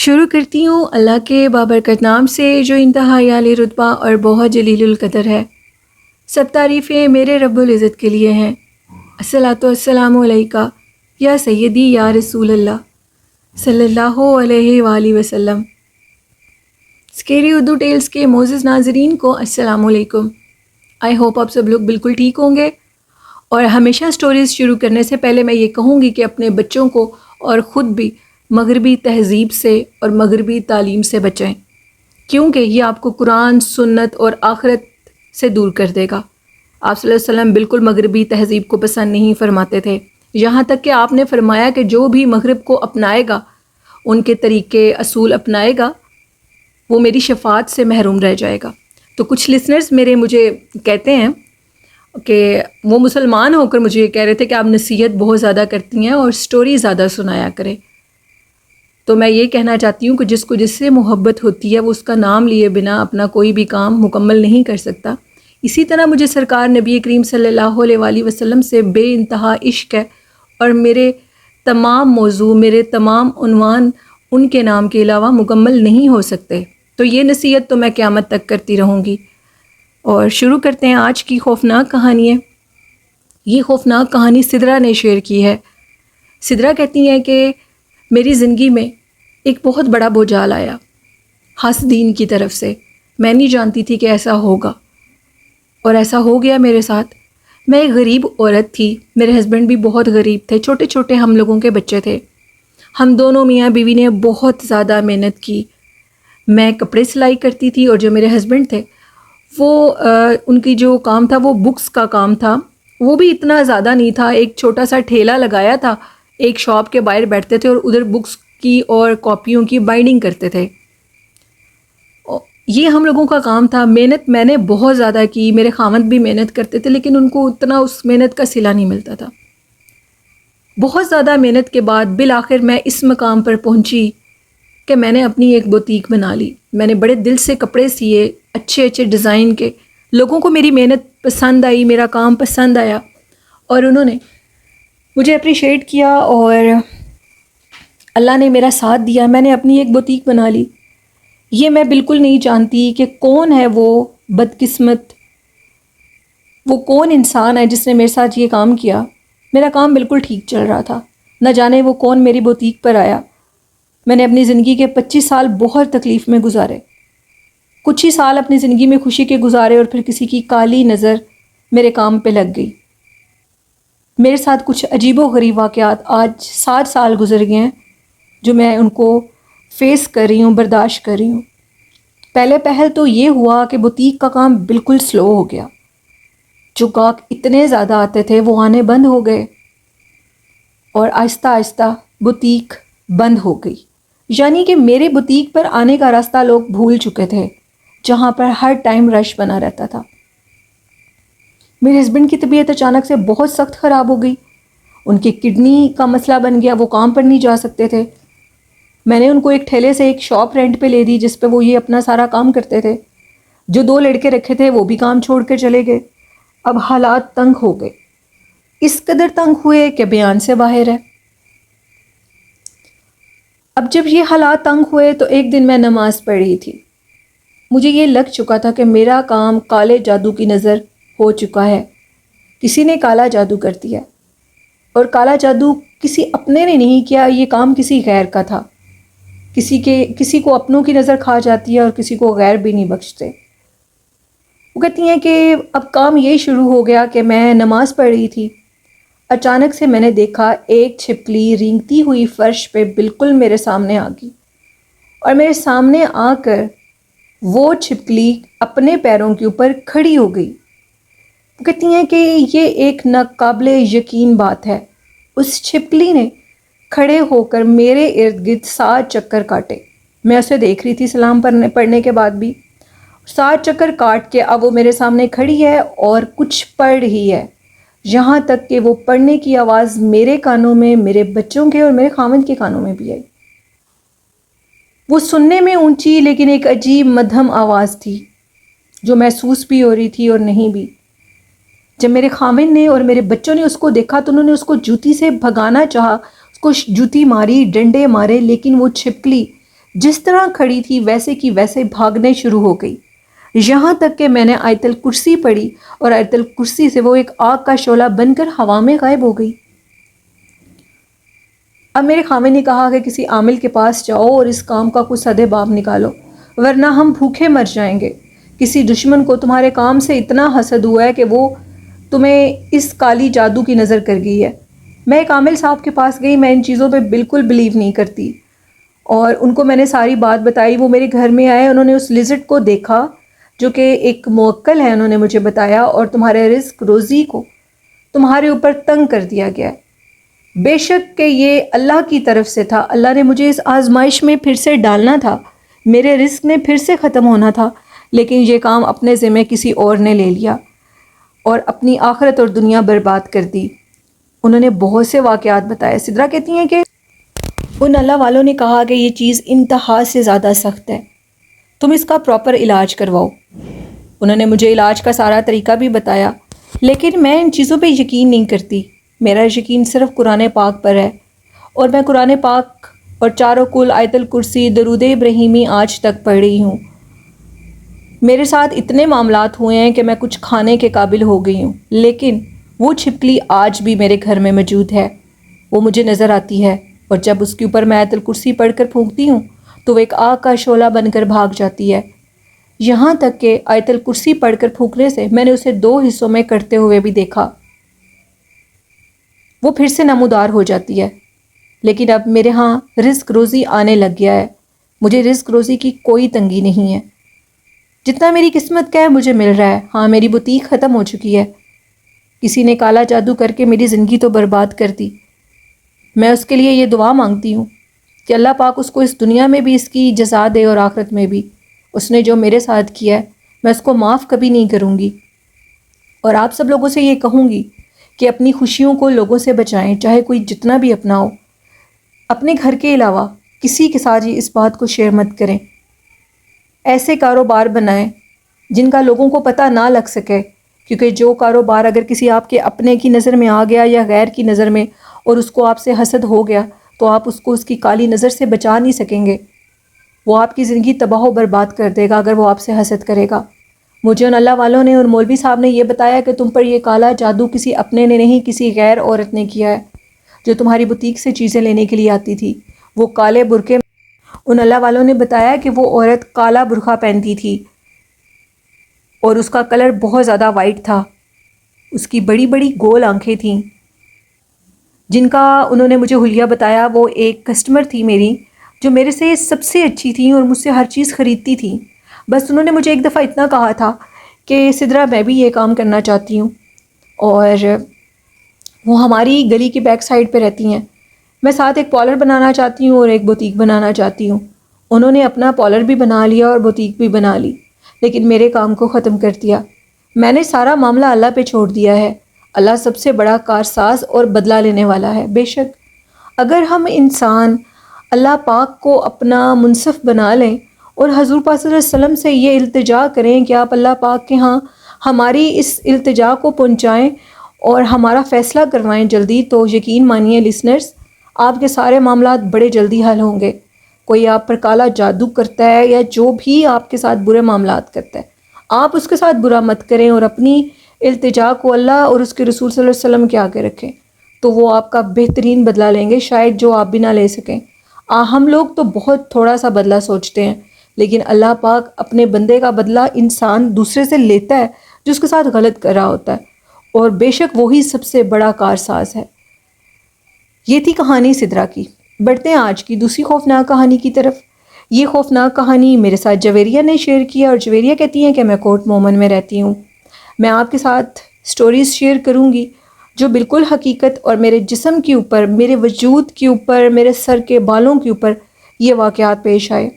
شروع کرتی ہوں اللہ کے بابرکت نام سے جو انتہائی عالی رتبہ اور بہت جلیل القدر ہے۔ سب تعریفیں میرے رب العزت کے لیے ہیں۔ الصلاۃ والسلام علیکہ یا سیدی یا رسول اللہ صلی اللہ علیہ وآلہ وسلم۔ اسکیری اردو ٹیلز کے معزز ناظرین کو السلام علیکم۔ آئی ہوپ آپ سب لوگ بالکل ٹھیک ہوں گے، اور ہمیشہ سٹوریز شروع کرنے سے پہلے میں یہ کہوں گی کہ اپنے بچوں کو اور خود بھی مغربی تہذیب سے اور مغربی تعلیم سے بچائیں، کیونکہ یہ آپ کو قرآن، سنت اور آخرت سے دور کر دے گا۔ آپ صلی اللہ علیہ وسلم بالکل مغربی تہذیب کو پسند نہیں فرماتے تھے، یہاں تک کہ آپ نے فرمایا کہ جو بھی مغرب کو اپنائے گا، ان کے طریقے اصول اپنائے گا، وہ میری شفاعت سے محروم رہ جائے گا۔ تو کچھ لسنرز میرے مجھے کہتے ہیں کہ وہ مسلمان ہو کر مجھے یہ کہہ رہے تھے کہ آپ نصیحت بہت زیادہ کرتی ہیں اور سٹوری زیادہ سنایا کریں۔ تو میں یہ کہنا چاہتی ہوں کہ جس کو جس سے محبت ہوتی ہے وہ اس کا نام لیے بنا اپنا کوئی بھی کام مکمل نہیں کر سکتا۔ اسی طرح مجھے سرکار نبی کریم صلی اللہ علیہ وآلہ وسلم سے بے انتہا عشق ہے، اور میرے تمام موضوع، میرے تمام عنوان ان کے نام کے علاوہ مکمل نہیں ہو سکتے۔ تو یہ نصیحت تو میں قیامت تک کرتی رہوں گی۔ اور شروع کرتے ہیں آج کی خوفناک کہانی ہے۔ یہ خوفناک کہانی سدرا نے شیئر کی ہے۔ سدرا کہتی ہیں کہ میری زندگی میں ایک بہت بڑا بھوچال آیا حاسدین کی طرف سے۔ میں نہیں جانتی تھی کہ ایسا ہوگا، اور ایسا ہو گیا میرے ساتھ۔ میں ایک غریب عورت تھی، میرے ہسبینڈ بھی بہت غریب تھے، چھوٹے چھوٹے ہم لوگوں کے بچے تھے۔ ہم دونوں میاں بیوی نے بہت زیادہ محنت کی۔ میں کپڑے سلائی کرتی تھی، اور جو میرے ہسبینڈ تھے وہ ان کی جو کام تھا وہ بکس کا کام تھا۔ وہ بھی اتنا زیادہ نہیں تھا، ایک چھوٹا سا ٹھیلا لگایا تھا، ایک شاپ کے باہر بیٹھتے تھے اور ادھر بکس کی اور کاپیوں کی بائنڈنگ کرتے تھے۔ یہ ہم لوگوں کا کام تھا۔ محنت میں نے بہت زیادہ کی، میرے خاوند بھی محنت کرتے تھے، لیکن ان کو اتنا اس محنت کا صلہ نہیں ملتا تھا۔ بہت زیادہ محنت کے بعد بالآخر میں اس مقام پر پہنچی کہ میں نے اپنی ایک بوتیک بنا لی۔ میں نے بڑے دل سے کپڑے سیے، اچھے اچھے ڈیزائن کے۔ لوگوں کو میری محنت پسند آئی، میرا کام پسند آیا، اور انہوں نے مجھے اپریشیٹ کیا، اور اللہ نے میرا ساتھ دیا۔ میں نے اپنی ایک بوتیک بنا لی۔ یہ میں بالکل نہیں جانتی کہ کون ہے وہ بدقسمت، وہ کون انسان ہے جس نے میرے ساتھ یہ کام کیا۔ میرا کام بالکل ٹھیک چل رہا تھا، نہ جانے وہ کون میری بوتیک پر آیا۔ میں نے اپنی زندگی کے 25 سال بہت تکلیف میں گزارے۔ کچھ ہی سال اپنی زندگی میں خوشی کے گزارے، اور پھر کسی کی کالی نظر میرے کام پہ لگ گئی۔ میرے ساتھ کچھ عجیب و غریب واقعات آج 7 سال گزر گئے ہیں جو میں ان کو فیس کر رہی ہوں، برداشت کر رہی ہوں۔ پہل تو یہ ہوا کہ بوتیک کا کام بالکل سلو ہو گیا۔ جو گاہک اتنے زیادہ آتے تھے وہ آنے بند ہو گئے، اور آہستہ آہستہ بوتیک بند ہو گئی۔ یعنی کہ میرے بوتیک پر آنے کا راستہ لوگ بھول چکے تھے، جہاں پر ہر ٹائم رش بنا رہتا تھا۔ میرے ہسبینڈ کی طبیعت اچانک سے بہت سخت خراب ہو گئی۔ ان کی کڈنی کا مسئلہ بن گیا، وہ کام پر نہیں جا سکتے تھے۔ میں نے ان کو ایک ٹھیلے سے ایک شاپ رینٹ پہ لے دی جس پہ وہ یہ اپنا سارا کام کرتے تھے۔ جو 2 لڑکے رکھے تھے وہ بھی کام چھوڑ کر چلے گئے۔ اب حالات تنگ ہو گئے، اس قدر تنگ ہوئے کہ بیان سے باہر ہے۔ اب جب یہ حالات تنگ ہوئے تو ایک دن میں نماز پڑھ رہی تھی۔ مجھے یہ لگ چکا تھا کہ میرا کام کالے جادو کی نظر ہو چکا ہے، کسی نے کالا جادو کر دیا، اور کالا جادو کسی اپنے نے نہیں کیا، یہ کام کسی غیر کا تھا۔ کسی کو اپنوں کی نظر کھا جاتی ہے اور کسی کو غیر بھی نہیں بخشتے۔ وہ کہتی ہیں کہ اب کام یہ شروع ہو گیا کہ میں نماز پڑھ رہی تھی، اچانک سے میں نے دیکھا ایک چھپکلی رینگتی ہوئی فرش پہ بالکل میرے سامنے آ گئی، اور میرے سامنے آ کر وہ چھپکلی اپنے پیروں کے اوپر کھڑی ہو گئی۔ وہ کہتی ہیں کہ یہ ایک ناقابل یقین بات ہے۔ اس چھپکلی نے کھڑے ہو کر میرے ارد گرد 7 چکر کاٹے۔ میں اسے دیکھ رہی تھی سلام پڑھنے کے بعد بھی۔ 7 چکر کاٹ کے اب وہ میرے سامنے کھڑی ہے اور کچھ پڑھ رہی ہے، یہاں تک کہ وہ پڑھنے کی آواز میرے کانوں میں، میرے بچوں کے اور میرے خاوند کے کانوں میں بھی آئی۔ وہ سننے میں اونچی لیکن ایک عجیب مدھم آواز تھی جو محسوس بھی ہو رہی تھی اور نہیں بھی۔ جب میرے خاوند نے اور میرے بچوں نے اس کو دیکھا تو انہوں نے اس کو جوتی سے بھگانا چاہا، اس کو جوتی ماری، ڈنڈے مارے، لیکن وہ چھپکلی جس طرح کھڑی تھی ویسے کی ویسے بھاگنے شروع ہو گئی، یہاں تک کہ میں نے آیت الکرسی پڑھی اور آیت الکرسی سے وہ ایک آگ کا شعلہ بن کر ہوا میں غائب ہو گئی۔ اب میرے خامن نے کہا کہ کسی عامل کے پاس جاؤ اور اس کام کا کچھ سد باب نکالو، ورنہ ہم بھوکے مر جائیں گے۔ کسی دشمن کو تمہارے کام سے اتنا حسد ہوا ہے کہ وہ تمہیں اس کالی جادو کی نظر کر گئی ہے۔ میں ایک عامل صاحب کے پاس گئی، میں ان چیزوں پہ بالکل بلیو نہیں کرتی، اور ان کو میں نے ساری بات بتائی۔ وہ میرے گھر میں آئے، انہوں نے اس لزرڈ کو دیکھا جو کہ ایک موکل ہے، انہوں نے مجھے بتایا، اور تمہارے رزق روزی کو تمہارے اوپر تنگ کر دیا گیا ہے۔ بے شک کہ یہ اللہ کی طرف سے تھا، اللہ نے مجھے اس آزمائش میں پھر سے ڈالنا تھا، میرے رزق نے پھر سے ختم ہونا تھا، لیکن یہ کام اپنے ذمہ کسی اور نے لے لیا اور اپنی آخرت اور دنیا برباد کر دی۔ انہوں نے بہت سے واقعات بتائے۔ سدرا کہتی ہیں کہ ان اللہ والوں نے کہا کہ یہ چیز انتہا سے زیادہ سخت ہے، تم اس کا پراپر علاج کرواؤ۔ انہوں نے مجھے علاج کا سارا طریقہ بھی بتایا، لیکن میں ان چیزوں پہ یقین نہیں کرتی۔ میرا یقین صرف قرآن پاک پر ہے، اور میں قرآن پاک اور چاروں کل، آیت الکرسی، درود ابراہیمی آج تک پڑھ رہی ہوں۔ میرے ساتھ اتنے معاملات ہوئے ہیں کہ میں کچھ کھانے کے قابل ہو گئی ہوں، لیکن وہ چھپکلی آج بھی میرے گھر میں موجود ہے، وہ مجھے نظر آتی ہے، اور جب اس کے اوپر میں آیت الکرسی پڑھ کر پھونکتی ہوں تو وہ ایک آگ کا شعلہ بن کر بھاگ جاتی ہے۔ یہاں تک کہ آیت الکرسی پڑھ کر پھونکنے سے میں نے اسے 2 حصوں میں کرتے ہوئے بھی دیکھا، وہ پھر سے نمودار ہو جاتی ہے۔ لیکن اب میرے ہاں رزق روزی آنے لگ گیا ہے، مجھے رزق روزی کی کوئی تنگی نہیں ہے، جتنا میری قسمت کا ہے مجھے مل رہا ہے۔ ہاں، میری بوتیک ختم ہو چکی ہے، کسی نے کالا جادو کر کے میری زندگی تو برباد کر دی۔ میں اس کے لیے یہ دعا مانگتی ہوں کہ اللہ پاک اس کو اس دنیا میں بھی اس کی جزا دے اور آخرت میں بھی۔ اس نے جو میرے ساتھ کیا ہے میں اس کو معاف کبھی نہیں کروں گی۔ اور آپ سب لوگوں سے یہ کہوں گی کہ اپنی خوشیوں کو لوگوں سے بچائیں، چاہے کوئی جتنا بھی اپنا ہو۔ اپنے گھر کے علاوہ کسی کے ساتھ اس بات کو شیئر مت کریں۔ ایسے کاروبار بنائیں جن کا لوگوں کو پتہ نہ لگ سکے، کیونکہ جو کاروبار اگر کسی آپ کے اپنے کی نظر میں آ گیا یا غیر کی نظر میں، اور اس کو آپ سے حسد ہو گیا، تو آپ اس کو اس کی کالی نظر سے بچا نہیں سکیں گے۔ وہ آپ کی زندگی تباہ و برباد کر دے گا اگر وہ آپ سے حسد کرے گا۔ مجھے ان اللہ والوں نے اور مولوی صاحب نے یہ بتایا کہ تم پر یہ کالا جادو کسی اپنے نے نہیں، کسی غیر عورت نے کیا ہے، جو تمہاری بوتیک سے چیزیں لینے کے لیے آتی تھی۔ وہ کالے برقعے، ان اللہ والوں نے بتایا کہ وہ عورت کالا برقعہ پہنتی تھی اور اس کا کلر بہت زیادہ وائٹ تھا، اس کی بڑی بڑی گول آنکھیں تھیں، جن کا انہوں نے مجھے حلیہ بتایا۔ وہ ایک کسٹمر تھی میری جو میرے سے سب سے اچھی تھی اور مجھ سے ہر چیز خریدتی تھی۔ بس انہوں نے مجھے ایک دفعہ اتنا کہا تھا کہ سدرا میں بھی یہ کام کرنا چاہتی ہوں، اور وہ ہماری گلی کی بیک سائڈ پہ رہتی ہیں، میں ساتھ ایک پارلر بنانا چاہتی ہوں اور ایک بوتیک بنانا چاہتی ہوں۔ انہوں نے اپنا پارلر بھی بنا لیا اور بوتیک بھی بنا لی، لیکن میرے کام کو ختم کر دیا۔ میں نے سارا معاملہ اللہ پہ چھوڑ دیا ہے۔ اللہ سب سے بڑا کارساز اور بدلہ لینے والا ہے۔ بے شک اگر ہم انسان اللہ پاک کو اپنا منصف بنا لیں اور حضور پاک صلی اللہ علیہ وسلم سے یہ التجا کریں کہ آپ اللہ پاک کے ہاں ہماری اس التجا کو پہنچائیں اور ہمارا فیصلہ کروائیں جلدی، تو یقین مانیے لسنرز، آپ کے سارے معاملات بڑے جلدی حل ہوں گے۔ کوئی آپ پر کالا جادو کرتا ہے یا جو بھی آپ کے ساتھ برے معاملات کرتا ہے، آپ اس کے ساتھ برا مت کریں اور اپنی التجا کو اللہ اور اس کے رسول صلی اللہ علیہ وسلم کے آگے رکھیں، تو وہ آپ کا بہترین بدلہ لیں گے، شاید جو آپ بھی نہ لے سکیں۔ ہم لوگ تو بہت تھوڑا سا بدلہ سوچتے ہیں، لیکن اللہ پاک اپنے بندے کا بدلہ انسان دوسرے سے لیتا ہے جو اس کے ساتھ غلط کر رہا ہوتا ہے، اور بے شک وہی سب سے بڑا کارساز ہے۔ یہ تھی کہانی سدرا کی۔ بڑھتے ہیں آج کی دوسری خوفناک کہانی کی طرف۔ یہ خوفناک کہانی میرے ساتھ جویریہ نے شیئر کیا، اور جویریہ کہتی ہیں کہ میں کوٹ مومن میں رہتی ہوں۔ میں آپ کے ساتھ سٹوریز شیئر کروں گی جو بالکل حقیقت اور میرے جسم کے اوپر، میرے وجود کے اوپر، میرے سر کے بالوں کے اوپر یہ واقعات پیش آئے۔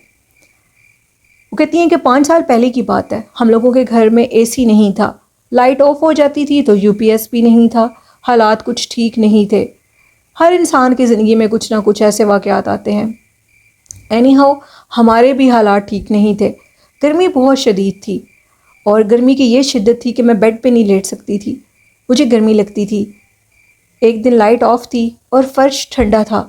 وہ کہتی ہیں کہ 5 سال پہلے کی بات ہے، ہم لوگوں کے گھر میں اے سی نہیں تھا، لائٹ آف ہو جاتی تھی تو یو پی ایس بھی نہیں تھا، حالات کچھ ٹھیک نہیں تھے۔ ہر انسان کی زندگی میں کچھ نہ کچھ ایسے واقعات آتے ہیں۔ اینی ہاؤ ہمارے بھی حالات ٹھیک نہیں تھے، گرمی بہت شدید تھی، اور گرمی کی یہ شدت تھی کہ میں بیڈ پہ نہیں لیٹ سکتی تھی، مجھے گرمی لگتی تھی۔ ایک دن لائٹ آف تھی اور فرش ٹھنڈا تھا،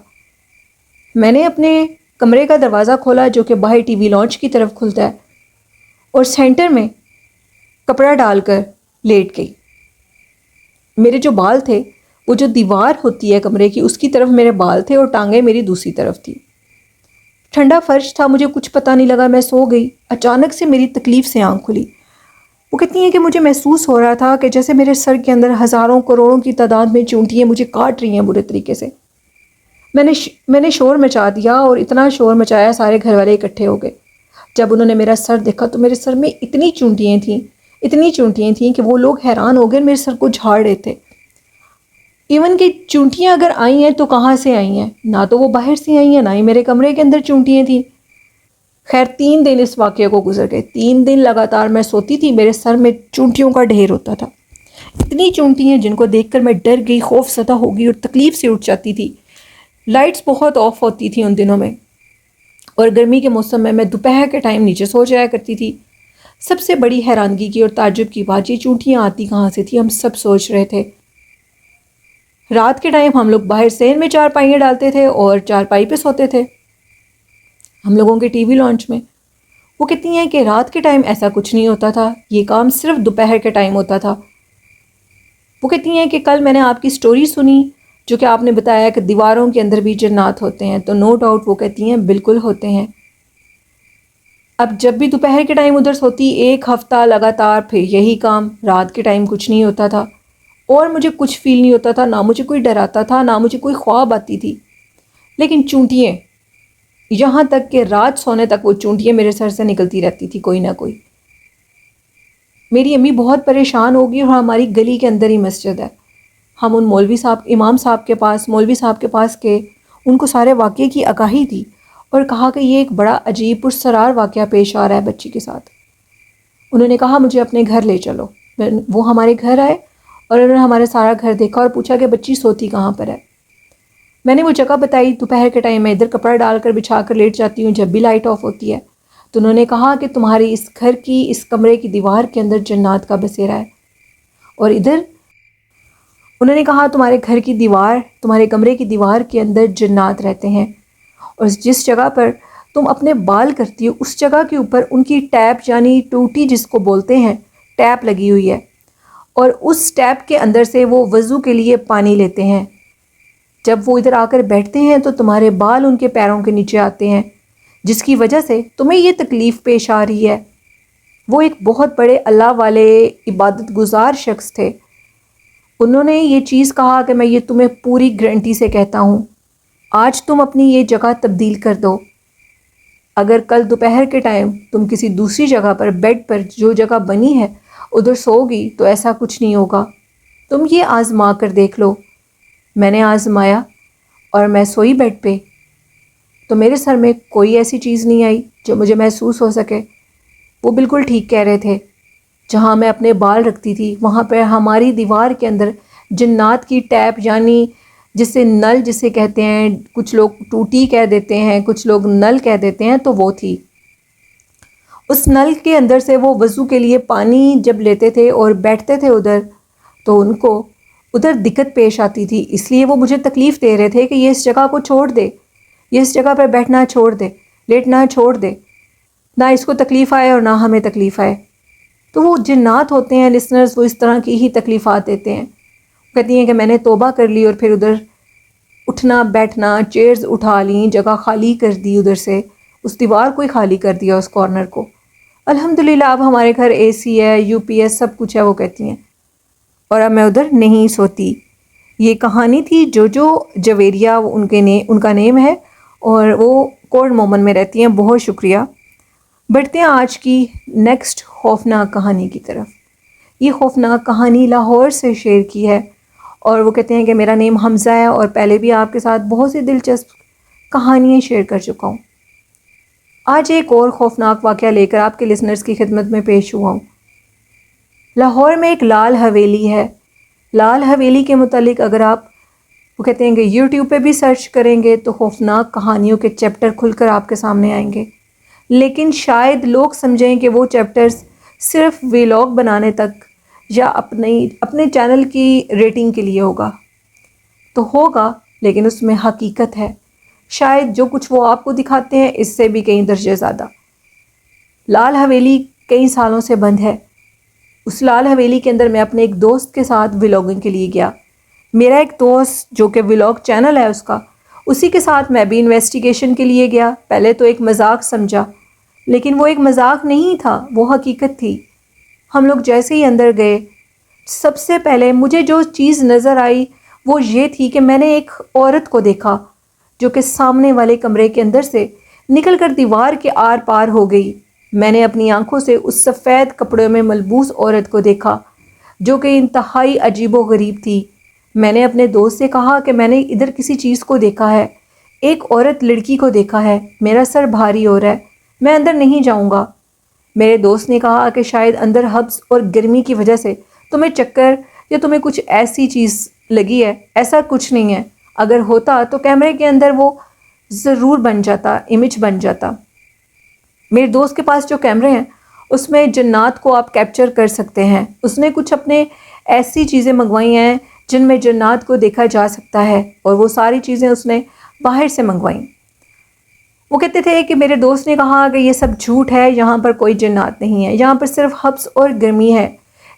میں نے اپنے کمرے کا دروازہ کھولا جو کہ باہر ٹی وی لانچ کی طرف کھلتا ہے، اور سینٹر میں کپڑا ڈال کر لیٹ گئی۔ میرے جو بال تھے، وہ جو دیوار ہوتی ہے کمرے کی، اس کی طرف میرے بال تھے اور ٹانگیں میری دوسری طرف تھی۔ ٹھنڈا فرش تھا، مجھے کچھ پتہ نہیں لگا، میں سو گئی۔ اچانک سے میری تکلیف سے آنکھ کھلی۔ وہ کہتی ہیں کہ مجھے محسوس ہو رہا تھا کہ جیسے میرے سر کے اندر ہزاروں کروڑوں کی تعداد میں چونٹیاں مجھے کاٹ رہی ہیں برے طریقے سے۔ میں نے شور مچا دیا، اور اتنا شور مچایا سارے گھر والے اکٹھے ہو گئے۔ جب انہوں نے میرا سر دیکھا تو میرے سر میں اتنی چونٹیاں تھیں کہ وہ لوگ حیران ہو گئے، میرے سر کو جھاڑ رہے تھے۔ ایون کہ چونٹیاں اگر آئی ہیں تو کہاں سے آئی ہیں؟ نہ تو وہ باہر سے آئی ہیں، نہ ہی میرے کمرے کے اندر چونٹیاں تھیں۔ خیر 3 دن اس واقعے کو گزر گئے۔ 3 دن لگاتار میں سوتی تھی، میرے سر میں چونٹیوں کا ڈھیر ہوتا تھا۔ اتنی چونٹیاں جن کو دیکھ کر میں ڈر گئی، خوف زدہ ہو گئی اور تکلیف سے اٹھ جاتی تھی۔ لائٹس بہت آف ہوتی تھیں ان دنوں میں، اور گرمی کے موسم میں دوپہر کے ٹائم نیچے سو جایا کرتی تھی۔ سب سے بڑی حیرانگی کی اور تعجب کی بات، یہ چونٹیاں آتی کہاں سے تھی؟ ہم سب سوچ رہے تھے۔ رات کے ٹائم ہم لوگ باہر سین میں چارپائیاں ڈالتے تھے اور چارپائی پہ سوتے تھے ہم لوگوں کے ٹی وی لانچ میں۔ وہ کہتی ہیں کہ رات کے ٹائم ایسا کچھ نہیں ہوتا تھا، یہ کام صرف دوپہر کے ٹائم ہوتا تھا۔ وہ کہتی ہیں کہ کل میں نے آپ کی سٹوری سنی جو کہ آپ نے بتایا کہ دیواروں کے اندر بھی جنات ہوتے ہیں، تو نو ڈاؤٹ وہ کہتی ہیں بالکل ہوتے ہیں۔ اب جب بھی دوپہر کے ٹائم ادھر سوتی، 1 ہفتہ لگاتار پھر یہی کام، رات کے ٹائم کچھ نہیں ہوتا تھا، اور مجھے کچھ فیل نہیں ہوتا تھا، نہ مجھے کوئی ڈراتا تھا، نہ مجھے کوئی خواب آتی تھی۔ لیکن چونٹیاں، یہاں تک کہ رات سونے تک وہ چونٹیاں میرے سر سے نکلتی رہتی تھی کوئی نہ کوئی۔ میری امی بہت پریشان ہوگی، اور ہماری گلی کے اندر ہی مسجد ہے۔ ہم ان مولوی صاحب کے پاس گئے، ان کو سارے واقعے کی آگاہی دی اور کہا کہ یہ ایک بڑا عجیب پرسرار واقعہ پیش آ رہا ہے بچی کے ساتھ۔ انہوں نے کہا مجھے اپنے گھر لے چلو۔ وہ ہمارے گھر آئے اور انہوں نے ہمارے سارا گھر دیکھا اور پوچھا کہ بچی سوتی کہاں پر ہے۔ میں نے وہ جگہ بتائی، دوپہر کے ٹائم میں ادھر کپڑا ڈال کر بچھا کر لیٹ جاتی ہوں جب بھی لائٹ آف ہوتی ہے۔ تو انہوں نے کہا کہ تمہاری اس گھر کی، اس کمرے کی دیوار کے اندر جنات کا بسیرا ہے، اور ادھر انہوں نے کہا تمہارے گھر کی دیوار، تمہارے کمرے کی دیوار کے اندر جنات رہتے ہیں، اور جس جگہ پر تم اپنے بال کرتی ہو اس جگہ کے اوپر ان کی ٹیپ، یعنی ٹوٹی جس کو بولتے ہیں، ٹیپ لگی ہوئی ہے، اور اس ٹیپ کے اندر سے وہ وضو کے لیے پانی لیتے ہیں۔ جب وہ ادھر آ کر بیٹھتے ہیں تو تمہارے بال ان کے پیروں کے نیچے آتے ہیں، جس کی وجہ سے تمہیں یہ تکلیف پیش آ رہی ہے۔ وہ ایک بہت بڑے اللہ والے عبادت گزار شخص تھے۔ انہوں نے یہ چیز کہا کہ میں یہ تمہیں پوری گارنٹی سے کہتا ہوں، آج تم اپنی یہ جگہ تبدیل کر دو۔ اگر کل دوپہر کے ٹائم تم کسی دوسری جگہ پر، بیڈ پر جو جگہ بنی ہے ادھر سو گی تو ایسا کچھ نہیں ہوگا، تم یہ آزما کر دیکھ لو۔ میں نے آزمایا اور میں سوئی بیڈ پہ، تو میرے سر میں کوئی ایسی چیز نہیں آئی جو مجھے محسوس ہو سکے۔ وہ بالکل ٹھیک کہہ رہے تھے۔ جہاں میں اپنے بال رکھتی تھی وہاں پہ ہماری دیوار کے اندر جنات کی ٹیپ، یعنی جسے نل جسے کہتے ہیں، کچھ لوگ ٹوٹی کہہ دیتے ہیں، کچھ لوگ نل کہہ دیتے ہیں، تو وہ تھی۔ اس نل کے اندر سے وہ وضو کے لیے پانی جب لیتے تھے اور بیٹھتے تھے ادھر، تو ان کو ادھر دقت پیش آتی تھی، اس لیے وہ مجھے تکلیف دے رہے تھے کہ یہ اس جگہ کو چھوڑ دے، یہ اس جگہ پر بیٹھنا چھوڑ دے، لیٹنا چھوڑ دے، نہ اس کو تکلیف آئے اور نہ ہمیں تکلیف آئے۔ تو وہ جنات ہوتے ہیں لسنرز، وہ اس طرح کی ہی تکلیفات دیتے ہیں۔ کہتی ہیں کہ میں نے توبہ کر لی اور پھر ادھر اٹھنا بیٹھنا، چیئرز اٹھا لیں، جگہ خالی کر دی، ادھر سے اس دیوار کو ہی خالی کر دیا، اس کارنر کو۔ الحمدللہ اب ہمارے گھر اے سی ہے، یو پی ایس سب کچھ ہے، وہ کہتی ہیں، اور اب میں ادھر نہیں سوتی۔ یہ کہانی تھی جو جویریہ، ان کا نیم ہے، اور وہ کوٹ مومن میں رہتی ہیں۔ بہت شکریہ۔ بڑھتے ہیں آج کی نیکسٹ خوفناک کہانی کی طرف۔ یہ خوفناک کہانی لاہور سے شیئر کی ہے، اور وہ کہتے ہیں کہ میرا نیم حمزہ ہے، اور پہلے بھی آپ کے ساتھ بہت سی دلچسپ کہانیاں شیئر کر چکا ہوں۔ آج ایک اور خوفناک واقعہ لے کر آپ کے لسنرز کی خدمت میں پیش ہوا ہوں۔ لاہور میں ایک لال حویلی ہے۔ لال حویلی کے متعلق اگر آپ، وہ کہتے ہیں کہ یوٹیوب پہ بھی سرچ کریں گے تو خوفناک کہانیوں کے چیپٹر کھل کر آپ کے سامنے آئیں گے، لیکن شاید لوگ سمجھیں کہ وہ چیپٹرز صرف ویلاگ بنانے تک یا اپنے چینل کی ریٹنگ کے لیے ہوگا، تو ہوگا، لیکن اس میں حقیقت ہے۔ شاید جو کچھ وہ آپ کو دکھاتے ہیں اس سے بھی کئی درجے زیادہ۔ لال حویلی کئی سالوں سے بند ہے۔ اس لال حویلی کے اندر میں اپنے ایک دوست کے ساتھ ولاگنگ کے لیے گیا۔ میرا ایک دوست جو کہ ولاگ چینل ہے اس کا، اسی کے ساتھ میں بھی انویسٹیگیشن کے لیے گیا۔ پہلے تو ایک مذاق سمجھا، لیکن وہ ایک مذاق نہیں تھا، وہ حقیقت تھی۔ ہم لوگ جیسے ہی اندر گئے، سب سے پہلے مجھے جو چیز نظر آئی وہ یہ تھی کہ میں نے ایک عورت کو دیکھا جو کہ سامنے والے کمرے کے اندر سے نکل کر دیوار کے آر پار ہو گئی۔ میں نے اپنی آنکھوں سے اس سفید کپڑوں میں ملبوس عورت کو دیکھا جو کہ انتہائی عجیب و غریب تھی۔ میں نے اپنے دوست سے کہا کہ میں نے ادھر کسی چیز کو دیکھا ہے، ایک عورت لڑکی کو دیکھا ہے، میرا سر بھاری ہو رہا ہے، میں اندر نہیں جاؤں گا۔ میرے دوست نے کہا کہ شاید اندر حبس اور گرمی کی وجہ سے تمہیں چکر یا تمہیں کچھ ایسی چیز لگی ہے، ایسا کچھ نہیں ہے، اگر ہوتا تو کیمرے کے اندر وہ ضرور بن جاتا، امیج بن جاتا۔ میرے دوست کے پاس جو کیمرے ہیں اس میں جنات کو آپ کیپچر کر سکتے ہیں۔ اس نے کچھ اپنے ایسی چیزیں منگوائی ہیں جن میں جنات کو دیکھا جا سکتا ہے، اور وہ ساری چیزیں اس نے باہر سے منگوائیں۔ وہ کہتے تھے کہ میرے دوست نے کہا کہ یہ سب جھوٹ ہے، یہاں پر کوئی جنات نہیں ہے، یہاں پر صرف حبس اور گرمی ہے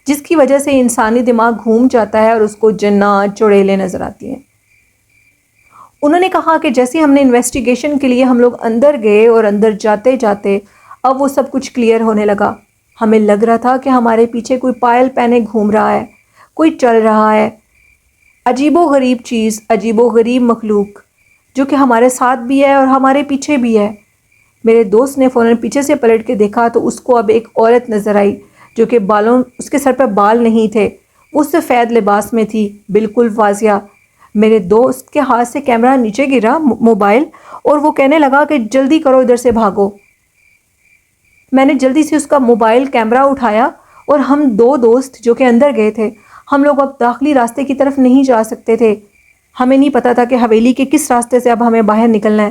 جس کی وجہ سے انسانی دماغ گھوم جاتا ہے اور اس کو جنات چڑیلیں نظر آتی ہیں۔ انہوں نے کہا کہ جیسے ہم نے انویسٹیگیشن کے لیے ہم لوگ اندر گئے اور اندر جاتے جاتے اب وہ سب کچھ کلیئر ہونے لگا۔ ہمیں لگ رہا تھا کہ ہمارے پیچھے کوئی پائل پہنے گھوم رہا ہے، کوئی چل رہا ہے، عجیب و غریب چیز، عجیب و غریب مخلوق جو کہ ہمارے ساتھ بھی ہے اور ہمارے پیچھے بھی ہے۔ میرے دوست نے فوراً پیچھے سے پلٹ کے دیکھا تو اس کو اب ایک عورت نظر آئی جو کہ اس کے سر پہ بال نہیں تھے، وہ سفید لباس میں تھی، بالکل واضح۔ میرے دوست کے ہاتھ سے کیمرہ نیچے گرا، موبائل، اور وہ کہنے لگا کہ جلدی کرو، ادھر سے بھاگو۔ میں نے جلدی سے اس کا موبائل کیمرہ اٹھایا اور ہم دو دوست جو کہ اندر گئے تھے، ہم لوگ اب داخلی راستے کی طرف نہیں جا سکتے تھے۔ ہمیں نہیں پتا تھا کہ حویلی کے کس راستے سے اب ہمیں باہر نکلنا ہے۔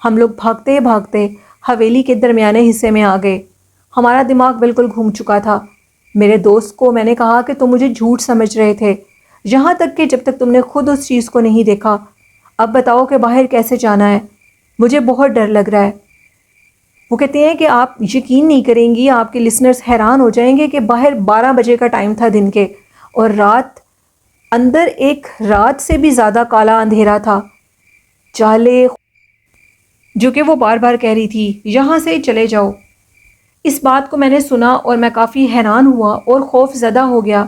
ہم لوگ بھاگتے بھاگتے حویلی کے درمیانے حصے میں آ گئے۔ ہمارا دماغ بالکل گھوم چکا تھا۔ میرے دوست کو میں نے کہا کہ تم مجھے جھوٹ سمجھ رہے تھے، یہاں تک کہ جب تک تم نے خود اس چیز کو نہیں دیکھا۔ اب بتاؤ کہ باہر کیسے جانا ہے؟ مجھے بہت ڈر لگ رہا ہے۔ وہ کہتے ہیں کہ آپ یقین نہیں کریں گی، آپ کے لسنرز حیران ہو جائیں گے کہ باہر 12 بجے کا ٹائم تھا دن کے، اور رات اندر ایک رات سے بھی زیادہ کالا اندھیرا تھا۔ چالے جو کہ وہ بار بار کہہ رہی تھی یہاں سے چلے جاؤ۔ اس بات کو میں نے سنا اور میں کافی حیران ہوا اور خوف زدہ ہو گیا،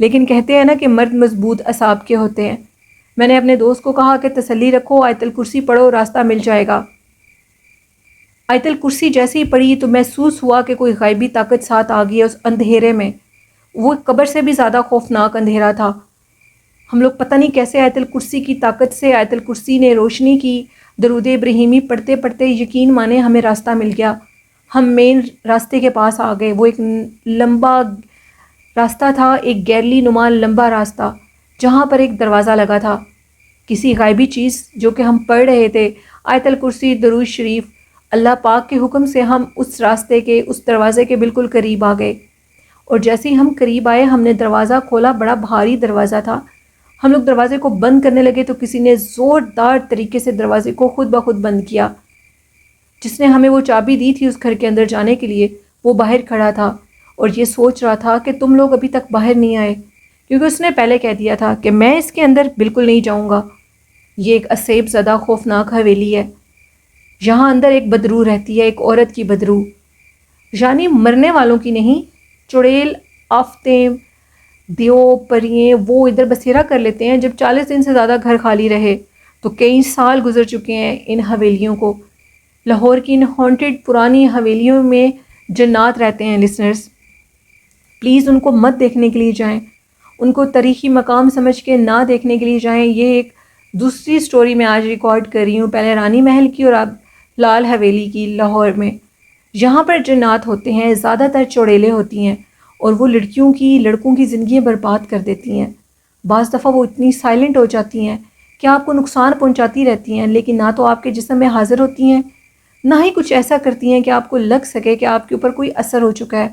لیکن کہتے ہیں نا کہ مرد مضبوط اعصاب کے ہوتے ہیں۔ میں نے اپنے دوست کو کہا کہ تسلی رکھو، آیت الکرسی پڑھو، راستہ مل جائے گا۔ آیت الکرسی جیسے ہی پڑھی تو محسوس ہوا کہ کوئی غائبی طاقت ساتھ آ گئی ہے اس اندھیرے میں۔ وہ قبر سے بھی زیادہ خوفناک اندھیرا تھا۔ ہم لوگ پتہ نہیں کیسے آیت الکرسی کی طاقت سے آیت الکرسی نے روشنی کی، درود ابراہیمی پڑھتے پڑھتے یقین مانے ہمیں راستہ مل گیا۔ ہم مین راستے کے پاس آ گئے۔ وہ ایک لمبا راستہ تھا، ایک گیرلی نما لمبا راستہ جہاں پر ایک دروازہ لگا تھا۔ کسی غائبی چیز جو کہ ہم پڑھ رہے تھے، آیت الکرسی، درود شریف، اللہ پاک کے حکم سے ہم اس راستے کے اس دروازے کے بالکل قریب آ گئے، اور جیسے ہی ہم قریب آئے ہم نے دروازہ کھولا۔ بڑا بھاری دروازہ تھا۔ ہم لوگ دروازے کو بند کرنے لگے تو کسی نے زوردار طریقے سے دروازے کو خود بخود بند کیا۔ جس نے ہمیں وہ چابی دی تھی اس گھر کے اندر جانے کے لیے، وہ باہر کھڑا تھا اور یہ سوچ رہا تھا کہ تم لوگ ابھی تک باہر نہیں آئے، کیونکہ اس نے پہلے کہہ دیا تھا کہ میں اس کے اندر بالکل نہیں جاؤں گا۔ یہ ایک اسیب زدہ خوفناک حویلی ہے، یہاں اندر ایک بدرو رہتی ہے، ایک عورت کی بدرو، یعنی مرنے والوں کی نہیں، چڑیل، آفتیں، دیو، پرییں، وہ ادھر بسیرا کر لیتے ہیں۔ جب 40 دن سے زیادہ گھر خالی رہے تو کئی سال گزر چکے ہیں ان حویلیوں کو۔ لاہور کی ان ہانٹڈ پرانی حویلیوں میں جنات رہتے ہیں۔ لسنرز پلیز ان کو مت دیکھنے کے لیے جائیں، ان کو تاریخی مقام سمجھ کے نہ دیکھنے کے لیے جائیں۔ یہ ایک دوسری سٹوری میں آج ریکارڈ کر رہی ہوں، پہلے رانی محل کی اور اب لال حویلی کی لاہور میں۔ یہاں پر جنات ہوتے ہیں، زیادہ تر چڑیلیں ہوتی ہیں، اور وہ لڑکوں کی زندگیاں برباد کر دیتی ہیں۔ بعض دفعہ وہ اتنی سائلنٹ ہو جاتی ہیں کہ آپ کو نقصان پہنچاتی رہتی ہیں، لیکن نہ تو آپ کے جسم میں حاضر ہوتی ہیں، نہ ہی کچھ ایسا کرتی ہیں کہ آپ کو لگ سکے کہ آپ کے اوپر کوئی اثر ہو چکا ہے،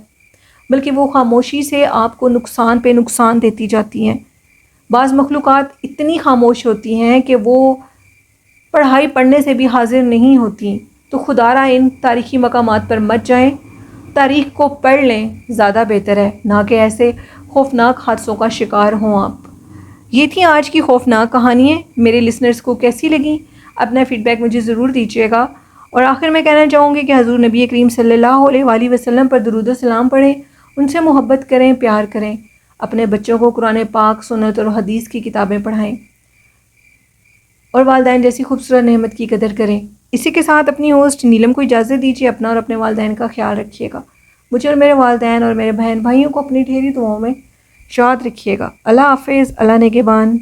بلکہ وہ خاموشی سے آپ کو نقصان پہ نقصان دیتی جاتی ہیں۔ بعض مخلوقات اتنی خاموش ہوتی ہیں کہ وہ پڑھائی پڑھنے سے بھی حاضر نہیں ہوتی، تو خدا را ان تاریخی مقامات پر مت جائیں، تاریخ کو پڑھ لیں، زیادہ بہتر ہے، نہ کہ ایسے خوفناک حادثوں کا شکار ہوں آپ۔ یہ تھیں آج کی خوفناک کہانیاں۔ میرے لسنرز کو کیسی لگیں؟ اپنا فیڈ بیک مجھے ضرور دیجیے گا۔ اور آخر میں کہنا چاہوں گی کہ حضور نبی کریم صلی اللہ علیہ وآلہ وسلم پر درود و سلام پڑھیں، ان سے محبت کریں، پیار کریں، اپنے بچوں کو قرآن پاک، سنت اور حدیث کی کتابیں پڑھائیں، اور والدین جیسی خوبصورت نعمت کی قدر کریں۔ اسی کے ساتھ اپنی ہوسٹ نیلم کو اجازت دیجیے۔ اپنا اور اپنے والدین کا خیال رکھیے گا۔ مجھے اور میرے والدین اور میرے بہن بھائیوں کو اپنی ڈھیری دعاؤں میں یاد رکھیے گا۔ اللہ حافظ، اللہ نگہبان۔